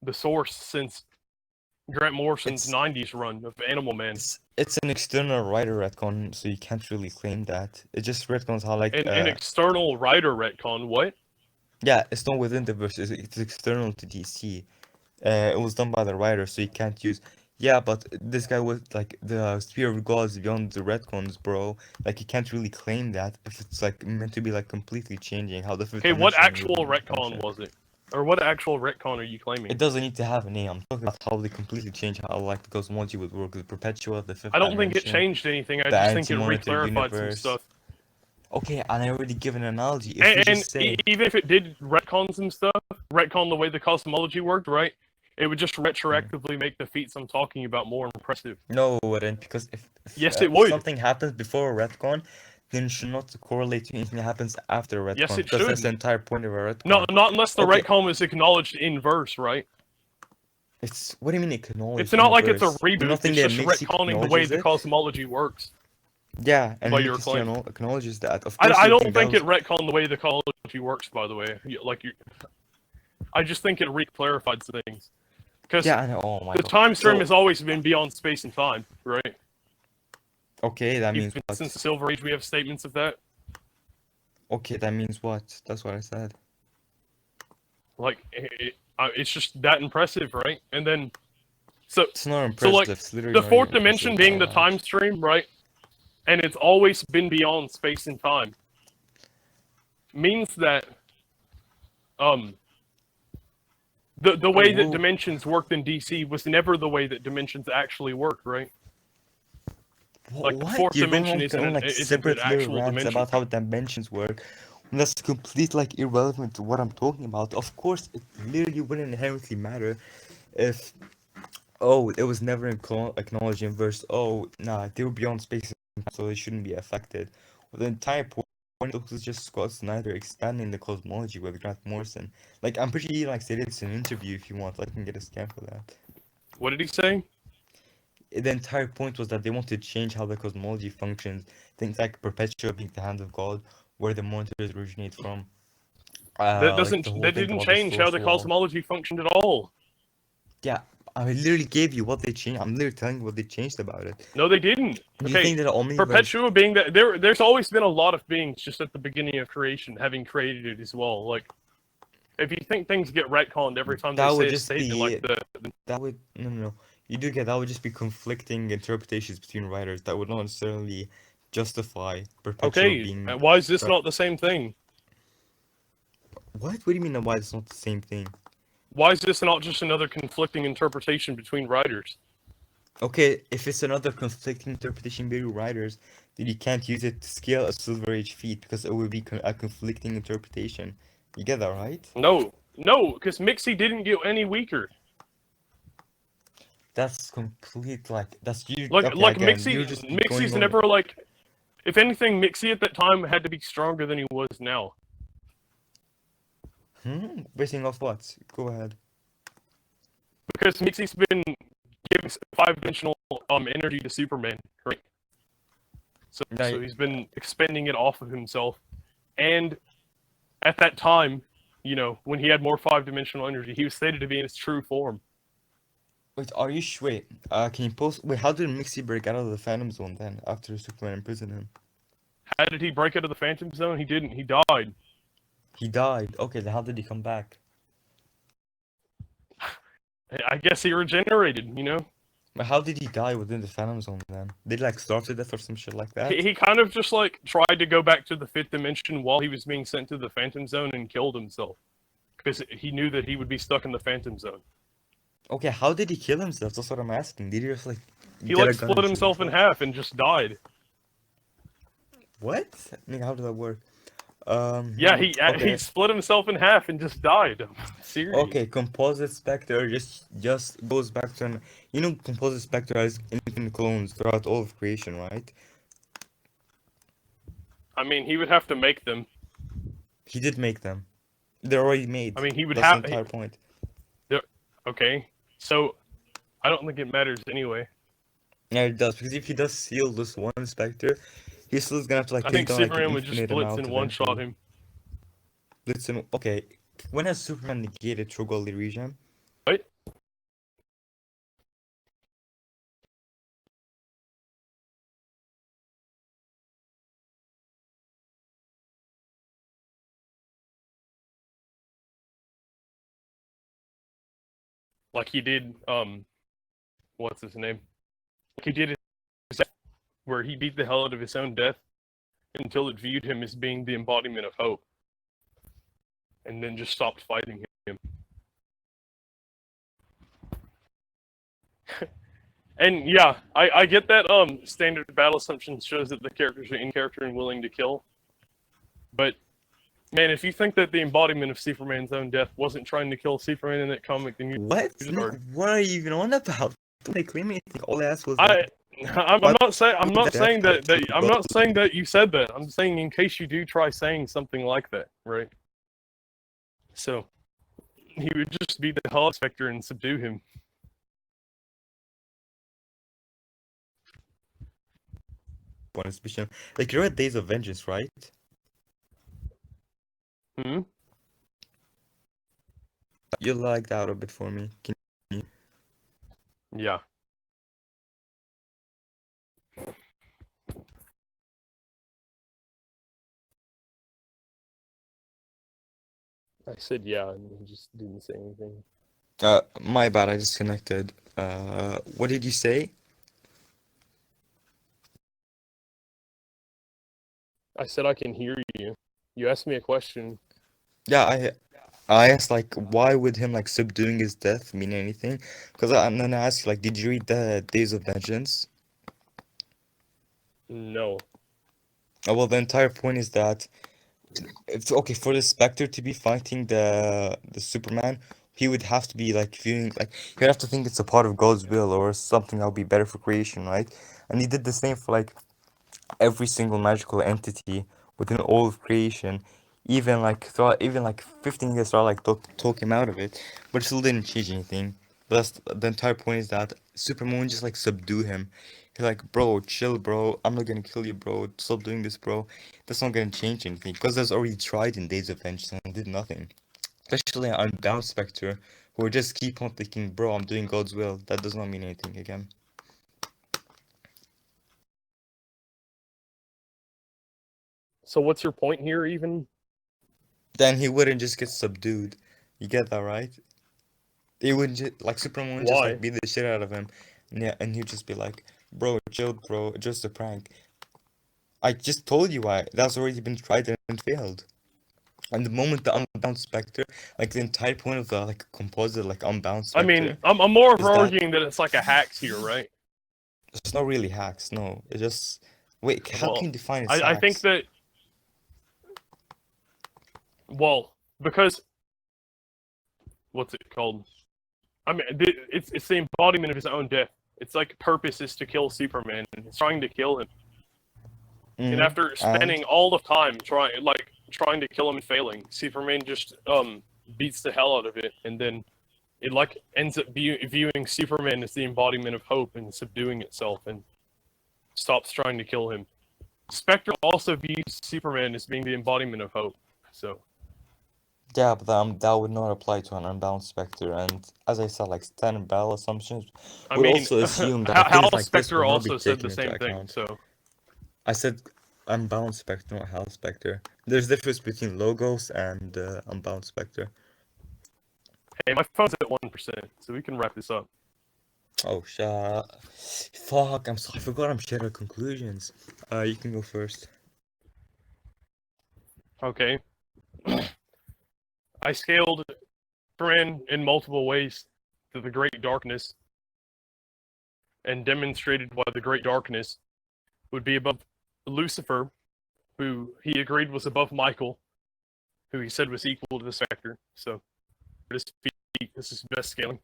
the source since Grant Morrison's 90s run of Animal Man. It's an external writer retcon, so you can't really claim that. It just retcons how like an external writer retcon. What? Yeah, it's not within the verse. It's external to DC. It was done by the writer, so you can't use. Yeah, but this guy was like the sphere of God is beyond the retcons, bro. Like you can't really claim that if it's like meant to be like completely changing how the. Okay, what actual retcon was it? Or what actual retcon are you claiming? It doesn't need to have a name. I'm talking about how they completely change how like the cosmology would work with Perpetua, the fifth. I don't think it changed anything. I just think it reclarified some stuff. Okay, and I already given an analogy. Even if it did retcon some stuff, retcon the way the cosmology worked, right? It would just retroactively make the feats I'm talking about more impressive. No, it wouldn't, because if it would. Something happens before a retcon, then it should not correlate to anything that happens after a retcon. Yes, it because should. That's the entire point of a retcon. No, not unless the retcon was acknowledged in verse, right? It's what do you mean acknowledged? It's not like it's a reboot. It's just retconning the way the cosmology works. Yeah, and acknowledges that. Of course, I don't think it retconned the way the cosmology works. By the way, I just think it reclarified things. Because Yeah, I know. Oh my the god. time stream So, has always been beyond space and time, right? okay, that means Even what? since the Silver Age, we have statements of that. Okay, that means what? That's what I said. Like, it's just that impressive, right? And then, so, It's not so impressive. like, It's literally the not fourth even dimension impressive by being a the large. time stream, right? And it's always been beyond space and time means that the way that Whoa. dimensions worked in DC was never the way that dimensions actually work, right? Like the What? fourth You're going dimension on like isn't an separate little actual rants dimension. about how dimensions work. And that's complete like irrelevant to what I'm talking about. Of course, it literally wouldn't inherently matter if it was never acknowledged in verse. Oh, nah, they were beyond space and time, so they shouldn't be affected. Well, the entire point was just Scott Snyder expanding the cosmology with Grant Morrison. Like, I'm pretty sure he like said it's an interview if you want. Like, I can get a scan for that. What did he say? The entire point was that they wanted to change how the cosmology functions. Things like Perpetua being the hand of God, where the monitors originate from. Like the whole That thing didn't about the change how source the wall. cosmology functioned at all. Yeah, I literally gave you what they changed. I'm literally telling you what they changed about it. No, they didn't. Do you Okay, think that the omniverse? Perpetua being that there's always been a lot of beings just at the beginning of creation having created it as well. Like, if you think things get retconned every time they That would say a just statement be like the that would no. You do get that would just be conflicting interpretations between writers. That would not necessarily justify Perpetua okay, being. why is this Right. not the same thing? What do you mean? Why it's not the same thing? Why is this not just another conflicting interpretation between writers? Okay, if it's another conflicting interpretation by writers, then you can't use it to scale a Silver Age feat because it would be a conflicting interpretation. You get that, right? No, because Mixie didn't get any weaker. That's complete, like, that's you. Like Okay, like again, you're Mixie just Mixie's going on. never like. If anything, Mixie at that time had to be stronger than he was now. Basing off what? Go ahead. Because Mixie's been giving five-dimensional energy to Superman, right? So Right. he's been expending it off of himself, and at that time, you know, when he had more five-dimensional energy, he was stated to be in his true form. Wait, are you sure? Wait, can you post? Wait, how did Mixie break out of the Phantom Zone then after Superman imprisoned him? How did he break out of the Phantom Zone? He didn't. He died. He died. Okay, then how did he come back? I guess he regenerated. You know, But how did he die within the Phantom Zone then? Did he like starve to death or some shit like that? he kind of just like tried to go back to the fifth dimension while he was being sent to the Phantom Zone and killed himself because he knew that he would be stuck in the Phantom Zone. Okay, how did he kill himself? That's what I'm asking. Did he just like He get like a gun and split shoot himself in half and just died. What? Nigga, how did that work? Yeah, he okay. split himself in half and just died. Serious. Okay, composite Spectre just goes back to composite Spectre has infinite clones throughout all of creation, right? I mean, he would have to make them. He did make them. They're already made. I mean, he would That's have. the entire point. Okay, so I don't think it matters anyway. Yeah, it does, because if he does seal this one Spectre, he's still gonna have to like I take think down like an Superman would just infinite blitz amount and one-shot eventually. him. Listen, okay. When has Superman negated True Goldie Region? What? Like he did, what's his name? Like he did it where he beat the hell out of his own death until it viewed him as being the embodiment of hope. And then just stopped fighting him. And yeah, I get that standard battle assumption shows that the characters are in character and willing to kill. But man, if you think that the embodiment of Superman's own death wasn't trying to kill Superman in that comic, then you What? just are. What are you even on about? Don't they claim anything? All I asked was I'm not saying that I'm Well, not saying that you said that. I'm saying in case you do try saying something like that, right? So he would just beat the hell out of Spectre and subdue him. one suspicion. Like you read Days of Vengeance, right? Hmm? You lagged out a bit for me. Yeah. I said yeah, and he just didn't say anything. My bad, I disconnected. What did you say? I said I can hear you. You asked me a question. Yeah, I asked like why would him like subduing his death mean anything? Because and then I asked like, did you read the Days of Vengeance? No. Oh, well, the entire point is that it's okay for the Spectre to be fighting the Superman. He would have to be like viewing like he'd have to think it's a part of God's will or something that would be better for creation, right? And he did the same for like every single magical entity within all of creation, even like throughout, even like 15 years throughout, like talk him out of it, but it still didn't change anything. That's the entire point is that Superman would just like subdue him. He's like, bro, chill, bro. I'm not gonna kill you, bro. Stop doing this, bro. That's not gonna change anything because that's already tried in Days of Vengeance and did nothing. Especially on Down Spectre, who would just keep on thinking, bro, I'm doing God's will. That does not mean anything again. So what's your point here, even? Then he wouldn't just get subdued. You get that, right? He would just like Superman would just like Why? beat the shit out of him, and yeah, and he'd just be like, "Bro, chill, bro, just a prank." I just told you why. That's already been tried and failed. And the moment the Unbound Spectre, like the entire point of the like composite like Unbound I mean, Spectre, I'm more of is that arguing that it's like a hacks here, right? it's not really hacks. No, it just wait. How can Well, you define it as I think hacks? that, well, because, what's it called? I mean, it's the embodiment of his own death. It's like purpose is to kill Superman, and he's trying to kill him. And Mm-hmm. after And spending all of time trying to kill him and failing, Superman just beats the hell out of it, and then it like ends up viewing Superman as the embodiment of hope and subduing itself and stops trying to kill him. Spectre also views Superman as being the embodiment of hope. So yeah, but that would not apply to an Unbound Spectre. And as I said, like standard battle assumptions I would mean, also assume that things Hal like this Spectre would not be also said the taken into same thing. account. So I said Unbound Spectre, not Hell Spectre. There's a difference between logos and Unbound Spectre. hey, my phone's at 1%, so we can wrap this up. Oh, fuck, I forgot I'm sharing conclusions. You can go first. Okay. I scaled Superman in multiple ways to the Great Darkness and demonstrated why the Great Darkness would be above Lucifer, who he agreed was above Michael, who he said was equal to the Spectre. So this is best scaling.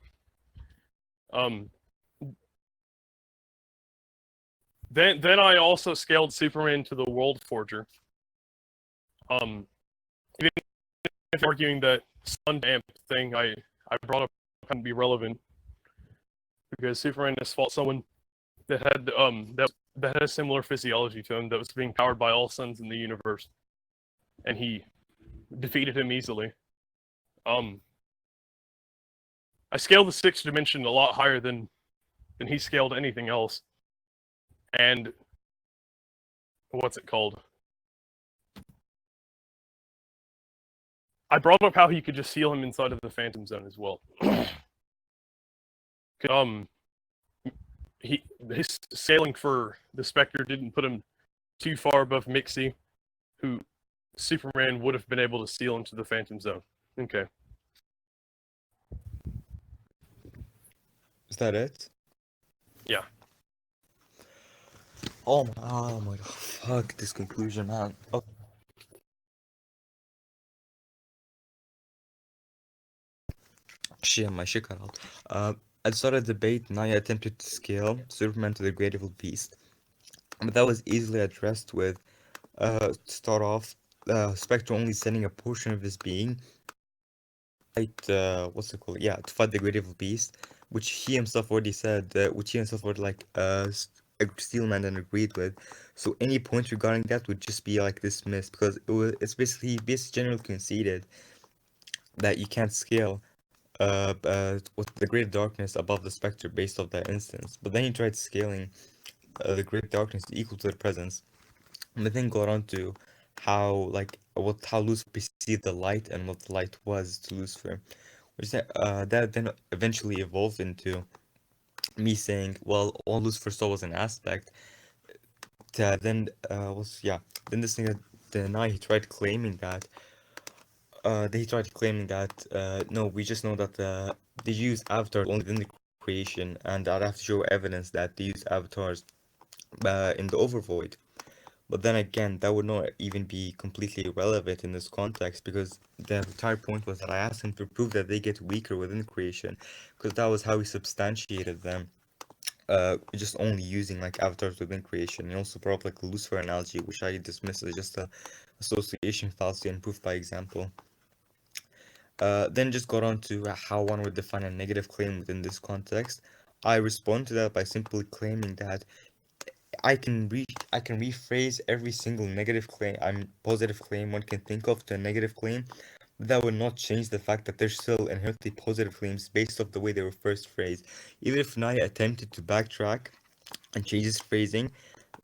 Um, then I also scaled Superman to the World Forger. Even if arguing that Sun Damp thing I brought up can be relevant because Superman has fought someone that had that had a similar physiology to him that was being powered by all suns in the universe, and he defeated him easily. I scaled the sixth dimension a lot higher than he scaled anything else, and what's it called? I brought up how he could just seal him inside of the Phantom Zone as well. um, his sailing for the Spectre didn't put him too far above Mixie, who Superman would have been able to seal into the Phantom Zone. Okay. Is that it? Yeah. Oh my god, fuck this conclusion, man. Oh, shit, my shit cut out. At the start of the debate, Nia attempted to scale Superman to the Great Evil Beast, but that was easily addressed with, to start off, Spectre only sending a portion of his being, fight, what's it called? Yeah, to fight the Great Evil Beast, which he himself already said, which he himself already like, steelman and agreed with. So any point regarding that would just be like dismissed because it's basically generally conceded that you can't scale with the Great Darkness above the Spectre based off that instance. But then he tried scaling the Great Darkness equal to the presence, and then got on to how Lucifer perceived the light and what the light was to Lucifer, which that then eventually evolved into me saying, well, all Lucifer saw was an aspect. Then was yeah. Then this thing that the night he tried claiming that no, we just know that they use avatars only within the creation, and I'd have to show evidence that they use avatars in the overvoid. But then again, that would not even be completely irrelevant in this context because the entire point was that I asked him to prove that they get weaker within creation, because that was how he substantiated them. Just only using like avatars within creation. He also brought up like a Lucifer analogy, which I dismiss as just a association fallacy and proof by example. Then just got on to how one would define a negative claim within this context. I respond to that by simply claiming that I can rephrase every single negative claim, positive claim one can think of to a negative claim. But that would not change the fact that they're still inherently positive claims based off the way they were first phrased. Even if Naya attempted to backtrack and change his phrasing,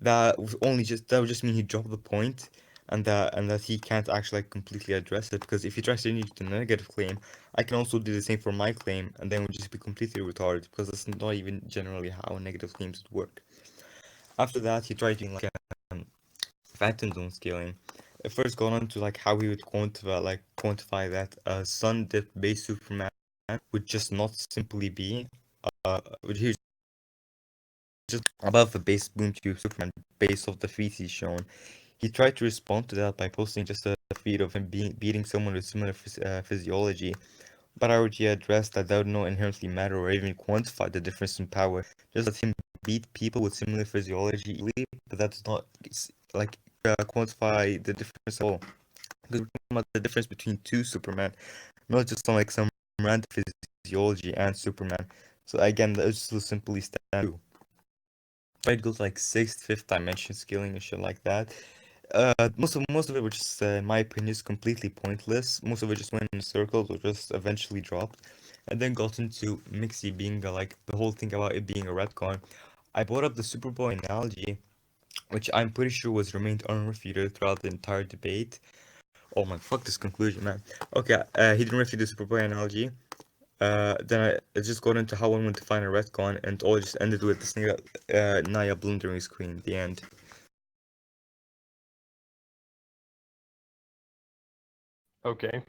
that would just mean he dropped the point, and that he can't actually like, completely address it. Because if he tries to change it to a negative claim, I can also do the same for my claim, and then it would just be completely retarded because that's not even generally how negative claims would work. After that, he tried doing like um, phantom zone scaling. It first got on to like how he would quantify that a sun dip based Superman would just not simply be would he just above the base boom tube Superman based off the feces shown. He tried to respond to that by posting just a feed of him beating someone with similar physiology, but I already addressed that would not inherently matter or even quantify the difference in power. Just let him beat people with similar physiology easily, but that does not quantify the difference at all. Because we're talking about the difference between two Superman, not just on like some random physiology and Superman. So again, that was just simply stand. It goes like sixth, fifth dimension scaling and shit like that. Most of it, which is, in my opinion, is completely pointless. Most of it just went in circles or just eventually dropped, and then got into Mixie being like the whole thing about it being a retcon. I brought up the Superboy analogy, which I'm pretty sure was remained unrefuted throughout the entire debate. Oh my, fuck this conclusion, man. Okay, he didn't refute the Superboy analogy. Then I just got into how one would define a retcon, and all just ended with this Naya blundering screen. The end. Okay.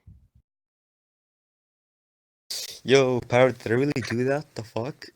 Yo, Parrot, did I really do that? The fuck?